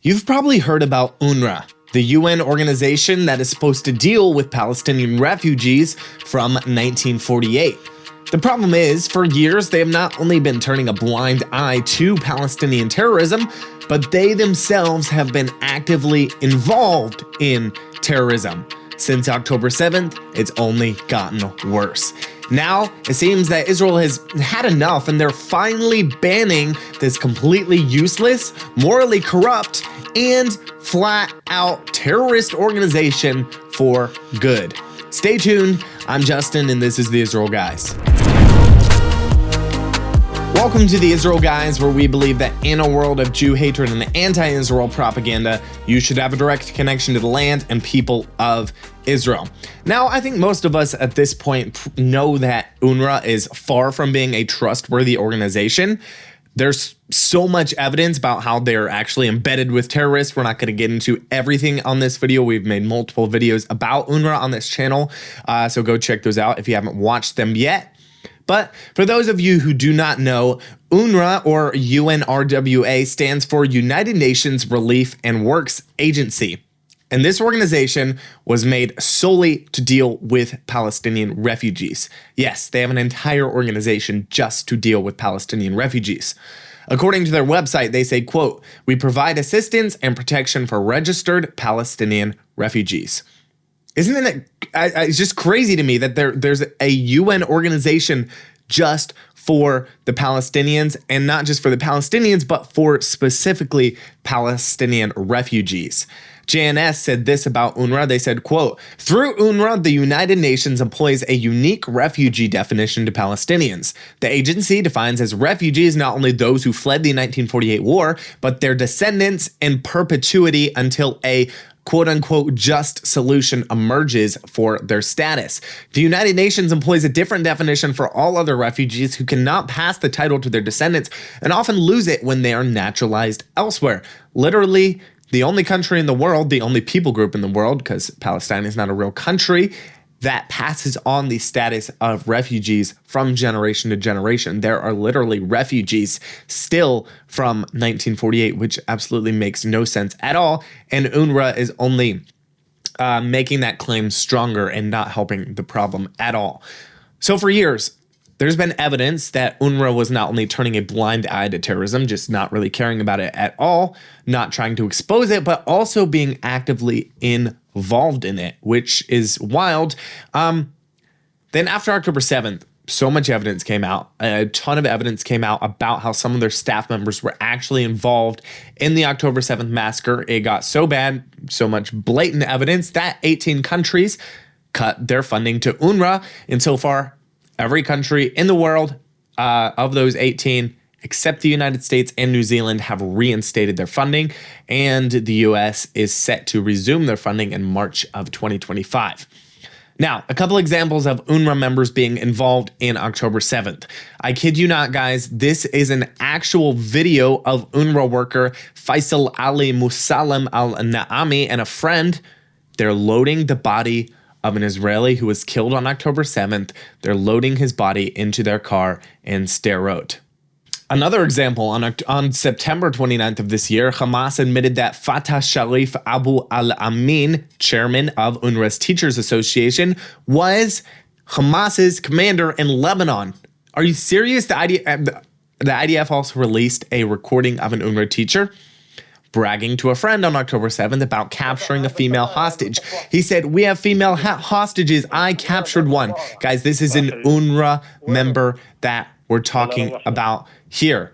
You've probably heard about UNRWA, the UN organization that is supposed to deal with Palestinian refugees from 1948. The problem is, for years, they have not only been turning a blind eye to Palestinian terrorism, but they themselves have been actively involved in terrorism. Since October 7th, it's only gotten worse. Now, it seems that Israel has had enough and they're finally banning this completely useless, morally corrupt, and flat-out terrorist organization for good. Stay tuned. I'm Justin, and this is the Israel Guys. Welcome to the Israel Guys, where we believe that in a world of Jew hatred and anti-Israel propaganda, you should have a direct connection to the land and people of Israel. Now, I think most of us at this point know that UNRWA is far from being a trustworthy organization. There's so much evidence about how they're actually embedded with terrorists. We're not going to get into everything on this video. We've made multiple videos about UNRWA on this channel, so go check those out if you haven't watched them yet. But for those of you who do not know, UNRWA, or UNRWA, stands for United Nations Relief and Works Agency. And this organization was made solely to deal with Palestinian refugees. Yes, they have an entire organization just to deal with Palestinian refugees. According to their website, they say, quote, "We provide assistance and protection for registered Palestinian refugees." Isn't it? It's just crazy to me that there's a UN organization just for the Palestinians, and not just for the Palestinians, but for specifically Palestinian refugees. JNS said this about UNRWA. They said, quote, "Through UNRWA, the United Nations employs a unique refugee definition to Palestinians. The agency defines as refugees not only those who fled the 1948 war, but their descendants in perpetuity until a quote-unquote just solution emerges for their status. The United Nations employs a different definition for all other refugees who cannot pass the title to their descendants and often lose it when they are naturalized elsewhere." Literally, the only country in the world, the only people group in the world, because Palestine is not a real country, that passes on the status of refugees from generation to generation. There are literally refugees still from 1948, which absolutely makes no sense at all. And UNRWA is only making that claim stronger and not helping the problem at all. So for years, there's been evidence that UNRWA was not only turning a blind eye to terrorism, just not really caring about it at all, not trying to expose it, but also being actively involved in it, which is wild. Then after October 7th, so much evidence came out. A ton of evidence came out about how some of their staff members were actually involved in the October 7th massacre. It got so bad, so much blatant evidence, that 18 countries cut their funding to UNRWA. And so far, every country in the world of those 18, except the United States and New Zealand, have reinstated their funding, and the US is set to resume their funding in March of 2025. Now, a couple examples of UNRWA members being involved in October 7th. I kid you not, guys, this is an actual video of UNRWA worker Faisal Ali Musalem al-Naami and a friend. They're loading the body of an Israeli who was killed on October 7th. They're loading his body into their car in Sderot. Another example, on September 29th of this year, Hamas admitted that Fatah Sharif Abu al-Amin, chairman of UNRWA's Teachers Association, was Hamas's commander in Lebanon. Are you serious? The IDF also released a recording of an UNRWA teacher bragging to a friend on October 7th about capturing a female hostage. He said, "We have female hostages. I captured one." Guys, this is an UNRWA member that we're talking about here.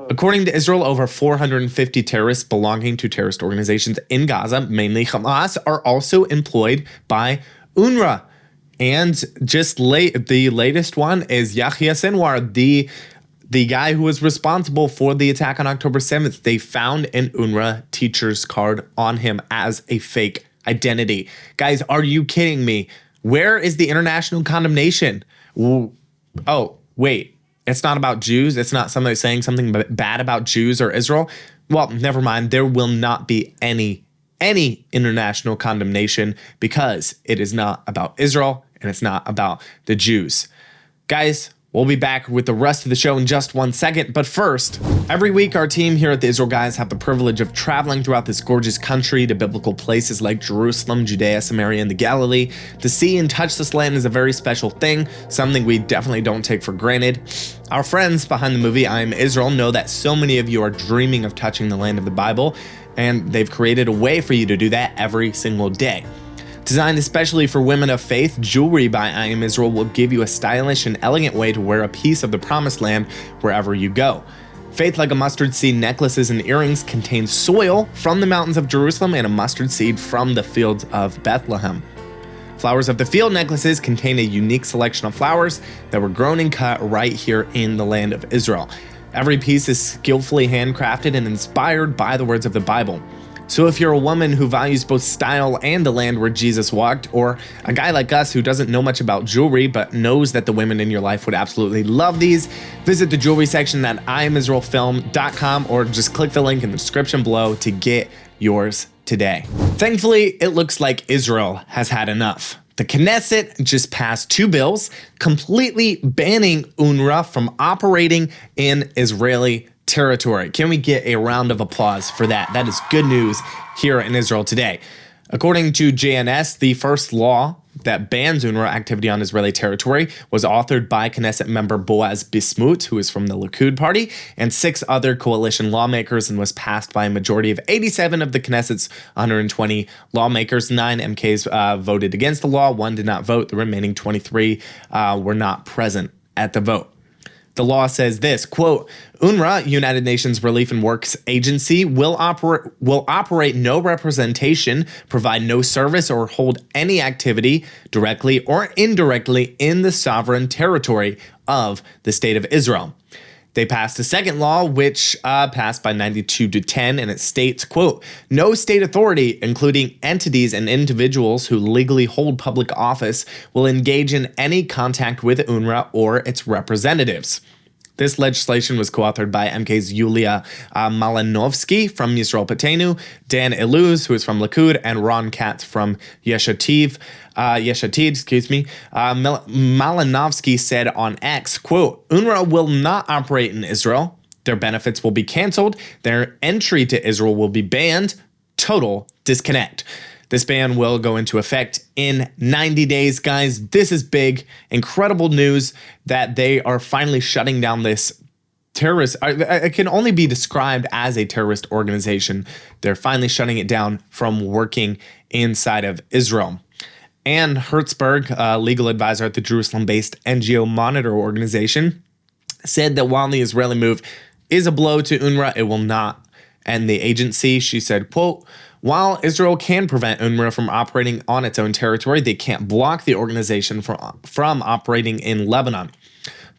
According to Israel, over 450 terrorists belonging to terrorist organizations in Gaza, mainly Hamas, are also employed by UNRWA. And just the latest one is Yahya Sinwar, the guy who was responsible for the attack on October 7th. They found an UNRWA teacher's card on him as a fake identity. Guys, are you kidding me? Where is the international condemnation? Oh, wait. It's not about Jews. It's not somebody saying something bad about Jews or Israel. Well, never mind. There will not be any international condemnation because it is not about Israel and it's not about the Jews. Guys, We'll be back with the rest of the show in just 1 second, but first, every week our team here at the Israel Guys have the privilege of traveling throughout this gorgeous country to biblical places like Jerusalem, Judea, Samaria, and the Galilee. To see and touch this land is a very special thing, something we definitely don't take for granted. Our friends behind the movie I Am Israel know that so many of you are dreaming of touching the land of the Bible, and they've created a way for you to do that every single day. Designed especially for women of faith, jewelry by I Am Israel will give you a stylish and elegant way to wear a piece of the promised land wherever you go. Faith Like a Mustard Seed necklaces and earrings contain soil from the mountains of Jerusalem and a mustard seed from the fields of Bethlehem. Flowers of the Field necklaces contain a unique selection of flowers that were grown and cut right here in the land of Israel. Every piece is skillfully handcrafted and inspired by the words of the Bible. So if you're a woman who values both style and the land where Jesus walked, or a guy like us who doesn't know much about jewelry but knows that the women in your life would absolutely love these, visit the jewelry section at IamIsraelFilm.com or just click the link in the description below to get yours today. Thankfully, it looks like Israel has had enough. The Knesset just passed 2 bills completely banning UNRWA from operating in Israeli territory. Can we get a round of applause for that? That is good news here in Israel today. According to JNS, the first law that bans UNRWA activity on Israeli territory was authored by Knesset member Boaz Bismuth, who is from the Likud party, and 6 other coalition lawmakers, and was passed by a majority of 87 of the Knesset's 120 lawmakers. 9 MKs voted against the law, 1 did not vote, the remaining 23 were not present at the vote. The law says this, quote, UNRWA, United Nations Relief and Works Agency, will operate no representation, provide no service, or hold any activity directly or indirectly in the sovereign territory of the State of Israel. They passed a second law, which passed by 92-10, and it states, quote, no state authority, including entities and individuals who legally hold public office, will engage in any contact with UNRWA or its representatives. This legislation was co-authored by MKs Yulia Malinovsky from Yisrael Beiteinu, Dan Iluz, who is from Likud, and Ron Katz from Yesh Atid. Malinovsky said on X, quote, UNRWA will not operate in Israel. Their benefits will be canceled. Their entry to Israel will be banned. Total disconnect. This ban will go into effect in 90 days, guys. This is big, incredible news that they are finally shutting down this terrorist. It can only be described as a terrorist organization. They're finally shutting it down from working inside of Israel. Ann Hertzberg, legal advisor at the Jerusalem-based NGO Monitor organization, said that while the Israeli move is a blow to UNRWA, it will not end the agency. She said, quote, while Israel can prevent UNRWA from operating on its own territory, they can't block the organization from operating in Lebanon,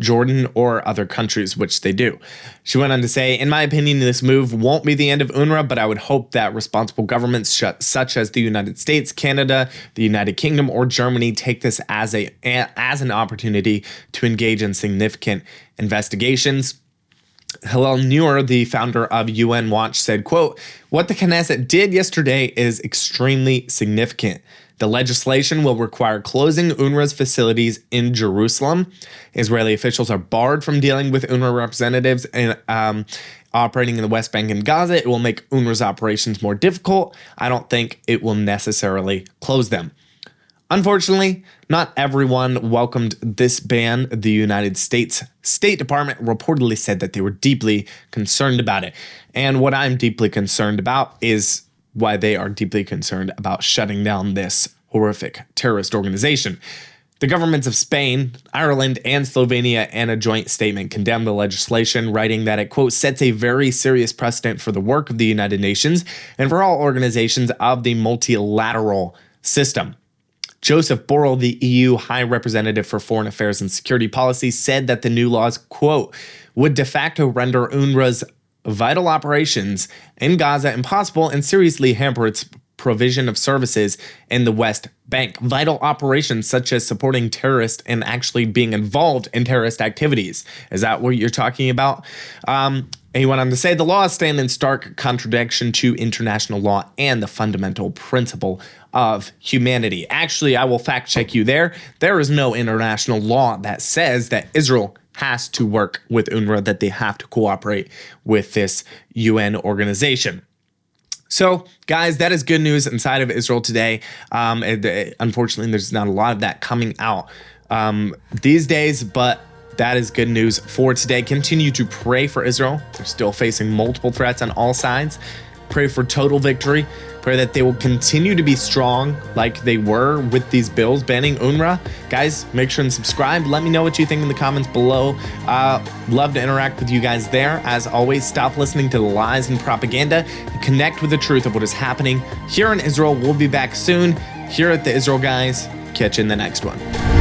Jordan, or other countries, which they do. She went on to say, in my opinion, this move won't be the end of UNRWA, but I would hope that responsible governments such as the United States, Canada, the United Kingdom, or Germany take this as an opportunity to engage in significant investigations. Hillel Neuer, the founder of UN Watch, said, quote, what the Knesset did yesterday is extremely significant. The legislation will require closing UNRWA's facilities in Jerusalem. Israeli officials are barred from dealing with UNRWA representatives and operating in the West Bank and Gaza. It will make UNRWA's operations more difficult. I don't think it will necessarily close them. Unfortunately, not everyone welcomed this ban. The United States State Department reportedly said that they were deeply concerned about it. And what I'm deeply concerned about is why they are deeply concerned about shutting down this horrific terrorist organization. The governments of Spain, Ireland, and Slovenia in a joint statement condemned the legislation, writing that it, quote, sets a very serious precedent for the work of the United Nations and for all organizations of the multilateral system. Joseph Borrell, the EU High Representative for Foreign Affairs and Security Policy, said that the new laws, quote, would de facto render UNRWA's vital operations in Gaza impossible and seriously hamper its provision of services in the West Bank. Vital operations such as supporting terrorists and actually being involved in terrorist activities. Is that what you're talking about? He went on to say the laws stand in stark contradiction to international law and the fundamental principle of humanity. Actually, I will fact check you there. There is no international law that says that Israel has to work with UNRWA, that they have to cooperate with this UN organization. So, guys, that is good news inside of Israel today. Unfortunately, there's not a lot of that coming out these days, but that is good news for today. Continue to pray for Israel. They're still facing multiple threats on all sides. Pray for total victory. Pray that they will continue to be strong like they were with these bills banning UNRWA. Guys, make sure and subscribe. Let me know what you think in the comments below. Love to interact with you guys there. As always, stop listening to the lies and propaganda and connect with the truth of what is happening here in Israel. We'll be back soon here at the Israel Guys. Catch you in the next one.